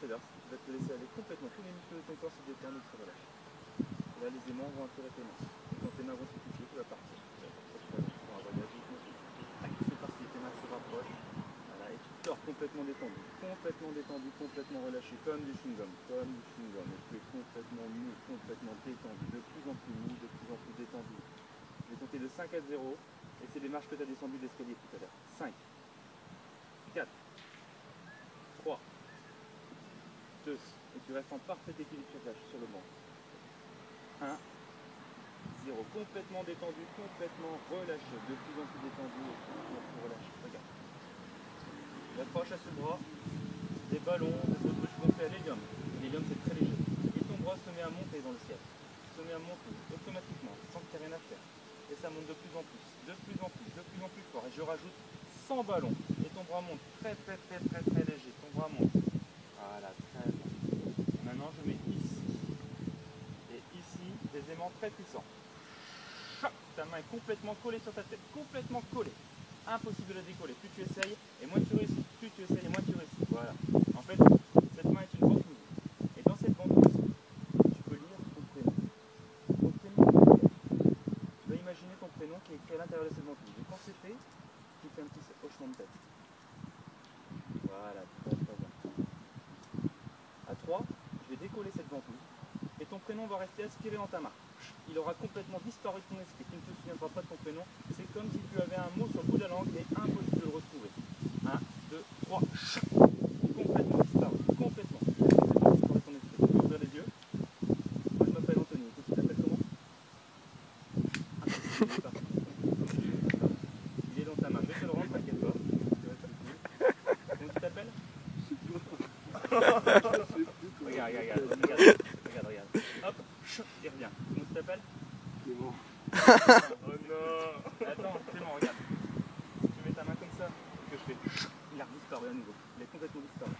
à l'heure, tu vas te laisser aller complètement. Tous les muscles de ton corps se détendent et se relâchent. Et là, les aimants vont attirer tes mains. Et quand tes mains vont se toucher, tu vas partir. Tu vas partir pour un voyage hypnotique. C'est parti, tes mains se rapprochent. Voilà, et tu dors complètement détendu, complètement relâché, comme du chewing-gum, Et tu es complètement mou, complètement détendu, de plus en plus mou, de plus en plus détendu. Je vais compter de 5 à 0, et c'est les marches que tu as descendues d'escalier tout à l'heure. 5, 4, 3, 2, et tu restes en parfait équilibre sur le banc. 1, 0, complètement détendu, complètement relâché, de plus en plus détendu, et de plus en plus relâché. Regarde. J'approche à ce bras des ballons, des autruches gonflées à l'hélium. L'hélium c'est très léger. Et ton bras se met à monter dans le ciel. Se met à monter automatiquement, sans que tu aies rien à faire. Et ça monte de plus en plus, de plus en plus, de plus en plus fort. Et je rajoute 100 ballons. Et ton bras monte très léger. Ton bras monte. Voilà, très bien. Et maintenant je mets ici. Et ici, des aimants très puissants. Ta main est complètement collée sur ta tête. Complètement collée. Impossible de la décoller. Plus tu essayes, et moins tu réussis. Plus tu essayes, et moins tu réussis. Voilà. En fait, cette main est une ventouse. Et dans cette ventouse, tu peux lire ton prénom. Ton prénom, tu vas imaginer ton prénom qui est écrit à l'intérieur de cette ventouse. Et quand c'est fait, tu fais un petit hochement de tête. Voilà, très bien. À 3, je vais décoller cette ventouse. Et ton prénom va rester aspiré dans ta main. Il aura complètement disparu de ton esprit. Tu ne te souviendras pas de ton prénom. C'est comme si tu avais un mot sur le bout de la langue, mais impossible de le retrouver. 1, 2, 3. Complètement disparu. Complètement disparu de ton esprit. Tu peux ouvrir les yeux. Moi, je m'appelle Anthony. Et tu t'appelles comment? Il est dans ta main. Je vais te le rendre, t'inquiète pas. Comment tu t'appelles? Regarde. Hop, il revient. Comment tu t'appelles? Clément. Oh non. Attends, Clément, regarde. Tu mets ta main comme ça, que je fais. Il a disparu à nouveau. Il est complètement disparu.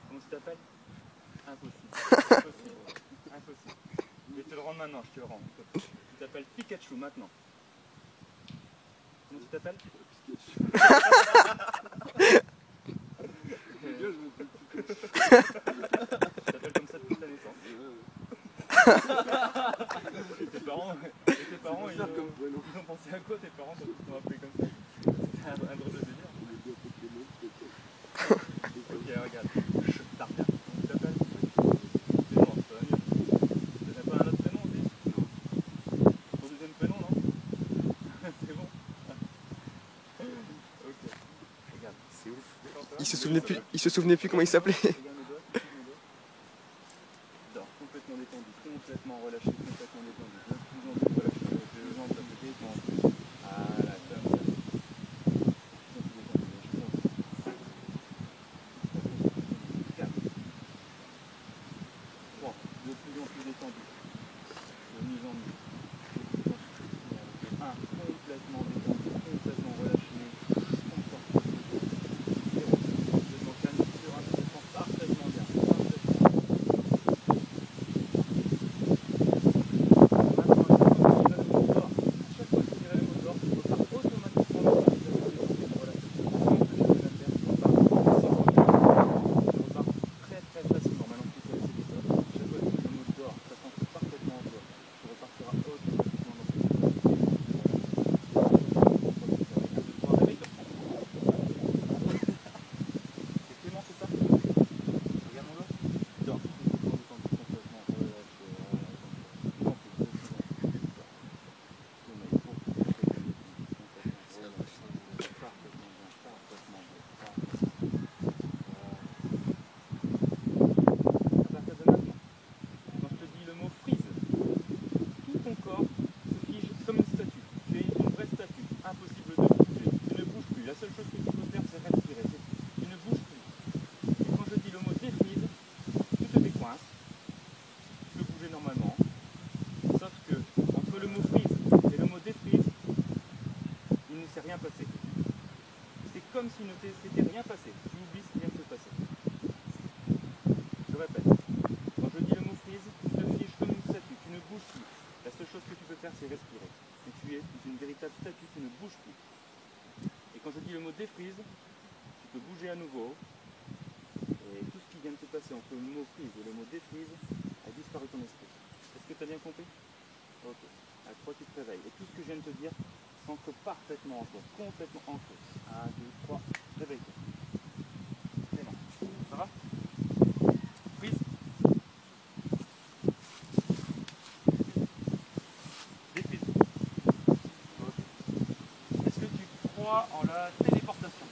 Comment tu t'appelles? Impossible. Impossible. Je vais te le rendre maintenant, je te le rends. Tu t'appelles Pikachu maintenant. Comment tu t'appelles? Pikachu. Tu t'appelles comme ça depuis ta naissance. Et tes parents, ils ont pensé à quoi tes parents quand ils t'ont appelé comme ça? C'était un drôle de délire. Ok, regarde. T'as rien. Comment tu t'appelles? C'est bon, ça va mieux. T'as pas un autre prénom aussi? Non. Ton deuxième prénom, non? C'est bon. Ok. Regarde. C'est ouf. Il se souvenait plus comment il s'appelait. Regarde mes doigts. Dors, complètement détendu, complètement relâché, complètement détendu. De plus en plus relâché. Les jambes à côté, en plus. Voilà, comme ça. De plus en plus détendu. De mieux en mieux. Complètement détendu, complètement relâché. Encore plus. Zéro. Complètement calme, serein, tu te sens parfaitement bien. Comme s'il ne s'était rien passé. Tu oublies ce qui vient de se passer. Je répète. Quand je dis le mot freeze, tu te figes comme une statue. Tu ne bouges plus. La seule chose que tu peux faire, c'est respirer. Et tu es une véritable statue, tu ne bouges plus. Et quand je dis le mot défreeze, tu peux bouger à nouveau. Et tout ce qui vient de se passer c'est entre le mot freeze et le mot défreeze a disparu ton esprit. Est-ce que tu as bien compris? Ok. À 3, tu te réveilles. Et tout ce que je viens de te dire s'ancre parfaitement en toi, complètement ancré. 1, 2, 3, réveille-toi. Clément, ça va? Freeze. Défreeze. Ok. Est-ce que tu crois en la téléportation?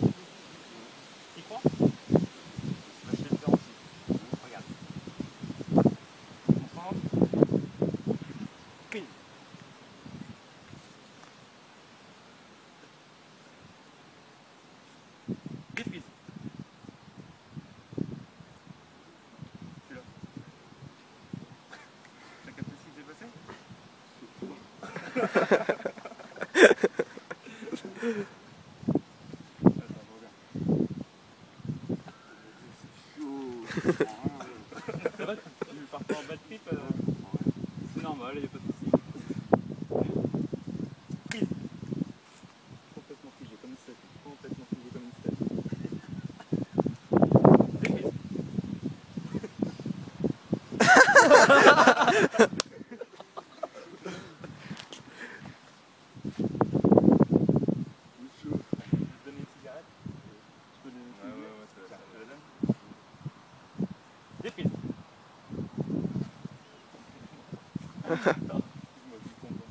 Tu y crois? Bah, je vais le faire aussi. Regarde. Ensemble. Freeze. Défreeze. Je suis là. T'as capté ce qui s'est passé? Attends, regarde. Ça va, tu pars pas en bad trip C'est normal, il n'y a pas de soucis. Freeze. Complètement figé comme une statue. Complètement figé comme une statue. Défreeze. Je vais te donner une cigarette. Tu peux donner une cigarette. Ouais, tiens, je te la donne. Défreeze. Moi, je suis content.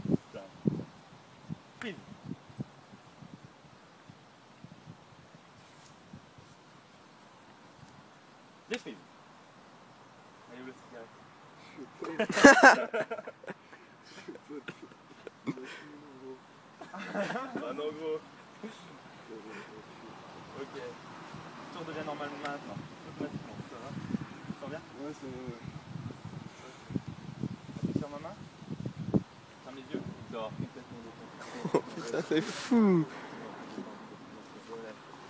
Putain. Freeze. Défreeze. Allez, où la cigarette? Ah non, gros. Ok. Tout redevient normal maintenant. Automatiquement, ça va? Tu te sens bien? Ouais, ça va. Appuie sur ma main. Ferme les yeux. Il dort complètement détendu. Putain, c'est fou.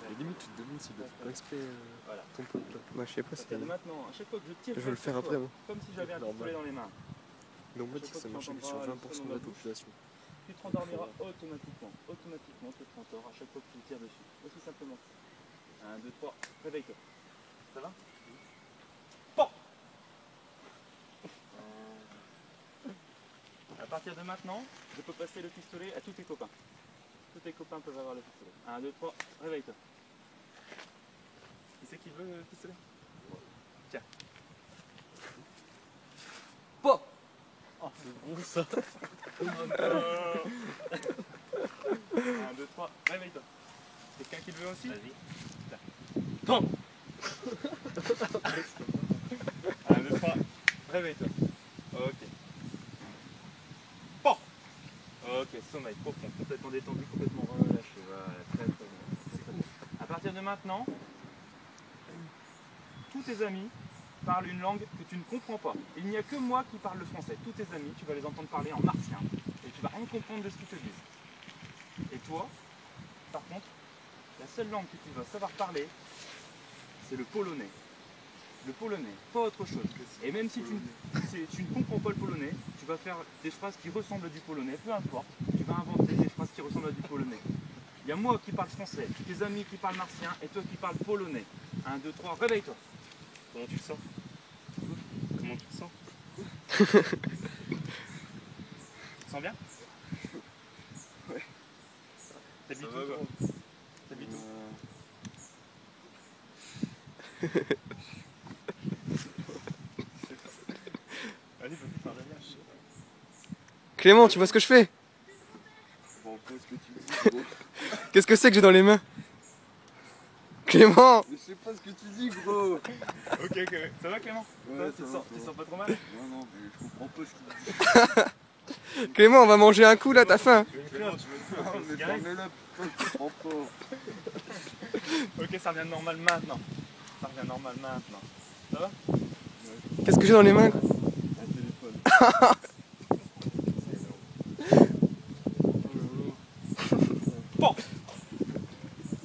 Et limite, tu te demandes s'il le fait pas exprès Voilà. ton pote là. Moi, je sais pas si. Regarde, maintenant, à chaque fois que je tire, Je vais le faire après, moi. comme si j'avais un Normal. pistolet dans les mains. Mais on m'a dit que ça marchait que sur 20% de la population. Tu te rendormiras automatiquement. Automatiquement, tu te rendors à chaque fois que tu tires dessus. Aussi simplement. 1, 2, 3, réveille-toi. Ça va? Bon. À partir de maintenant, je peux passer le pistolet à tous tes copains. Tous tes copains peuvent avoir le pistolet. 1, 2, 3, réveille-toi. Qui c'est qui veut le pistolet? Tiens. Bon. Oh, c'est bon ça. 1, 2, 3, réveille-toi. Quelqu'un qui le veut aussi? Vas-y. Bon. 1, 2, 3, réveille-toi. Ok. Bon. Ok, sommeil profond, complètement détendu, complètement relâché. Voilà, très très bien. À partir de maintenant, tous tes amis parlent une langue que tu ne comprends pas. Il n'y a que moi qui parle le français. Tous tes amis, tu vas les entendre parler en martien et tu vas rien comprendre de ce qu'ils te disent. Et toi, par contre, la seule langue que tu vas savoir parler, c'est le polonais. Le polonais, pas autre chose. Et même si tu ne comprends pas le polonais, tu vas faire des phrases qui ressemblent à du polonais, peu importe. Tu vas inventer des phrases qui ressemblent à du polonais. Il y a moi qui parle français, tes amis qui parlent martien et toi qui parles polonais. 1, 2, 3, réveille-toi. Comment tu le sens? Comment tu le sens? Tu te sens bien? Ouais. T'habites où toi? T'habites où? Allez, vas-y, parle bien. Clément, tu vois ce que je fais? Bon, après, ce que tu dis, gros. Qu'est-ce que c'est que j'ai dans les mains? Clément! Mais je sais pas ce que tu dis, gros. Ok, ok. Ça va Clément? Ouais, Tu ça te va, sens pas trop mal? Non, non, mais je comprends pas ce qu'il dit. Clément, on va manger un coup là, t'as faim? Clément, tu veux Non, mais fermez-la, putain, je comprends pas. Ok, ça revient normal maintenant. Ça revient normal maintenant. Ça va? Qu'est-ce que j'ai dans les mains? Un téléphone. Bon.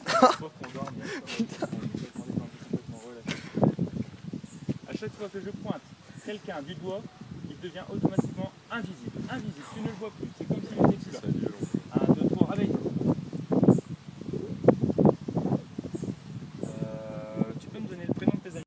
Faut qu'on dorme, bien sûr, complètement détendu, complètement relâché. À chaque fois que je pointe quelqu'un du doigt, il devient automatiquement invisible. Invisible, tu ne le vois plus. C'est comme s'il était là. 1, 2, 3, réveille-toi.